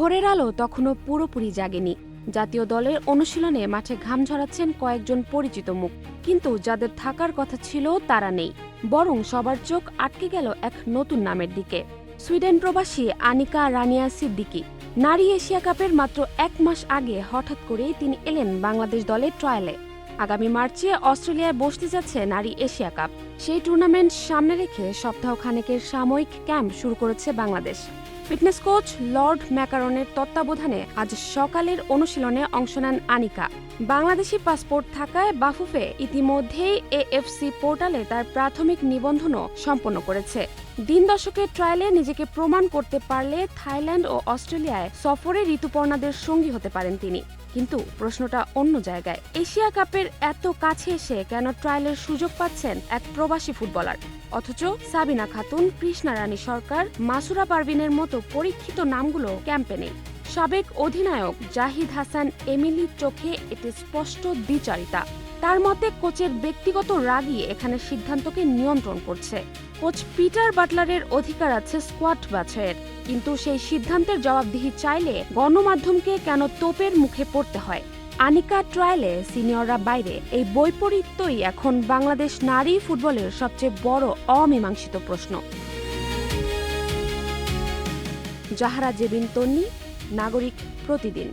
ভোরের আলো তখনও পুরোপুরি জাগেনি। জাতীয় দলের অনুশীলনে মাঠে ঘাম ঝরাচ্ছেন কয়েকজন পরিচিত মুখ, কিন্তু যাদের থাকার কথা ছিল তারা নেই। বরং সবার চোখ আটকে গেল এক নতুন নামের দিকে, সুইডেন প্রবাসী আনিকা রানিয়া সিদ্দিকী। নারী এশিয়া কাপের মাত্র 1 মাস আগে হঠাৎ করেই তিনি এলেন বাংলাদেশ দলের ট্রায়ালে। আগামী মার্চে অস্ট্রেলিয়ায় বসতে যাচ্ছে নারী এশিয়া কাপ। সেই টুর্নামেন্ট সামনে রেখে সপ্তাহখানেকের সাময়িক ক্যাম্প শুরু করেছে বাংলাদেশ। ফিটনেস কোচ লর্ড ম্যাকারনের তত্ত্বাবধানে আজ সকালের অনুশীলনে অংশ নেন আনিকা। বাংলাদেশি পাসপোর্ট থাকায় বাফুফে ইতিমধ্যেই এএফসি পোর্টালে তার প্রাথমিক নিবন্ধনও সম্পন্ন করেছে। দিন দশকের ট্রায়ালে নিজেকে প্রমাণ করতে পারলে থাইল্যান্ড ও অস্ট্রেলিয়ায় সফরে ঋতুপর্ণাদের সঙ্গী হতে পারেন তিনি। কিন্তু প্রশ্নটা অন্য জায়গায়। এশিয়া কাপের এত কাছে এসে কেন ট্রায়ালের সুযোগ পাচ্ছেন এক প্রবাসী ফুটবলার, অথচ সাবিনা খাতুন, কৃষ্ণা রানী সরকার, মাসুরা পারভিনের মতো পরীক্ষিত নামগুলো ক্যাম্পে নেই? সাবেক অধিনায়ক জাহিদ হাসান এমিলির চোখে এটি স্পষ্ট দ্বিচারিতা। তার মতে কোচের ব্যক্তিগত রাগই এখানে সিদ্ধান্তকে নিয়ন্ত্রণ করছে। কোচ পিটার বাটলারের অধিকার আছে স্কোয়াড বাছাইয়ের, কিন্তু সেই সিদ্ধান্তের জবাবদিহি চাইলে গণমাধ্যমকে কেন তোপের মুখে পড়তে হয়? আনিকা ট্রায়ালে সিনিয়ররা বাইরে, এই বৈপরীত্যই এখন বাংলাদেশ নারী ফুটবলের সবচেয়ে বড় অমীমাংসিত প্রশ্ন। জাহরা জেবিন তন্নি, নাগরিক প্রতিদিন।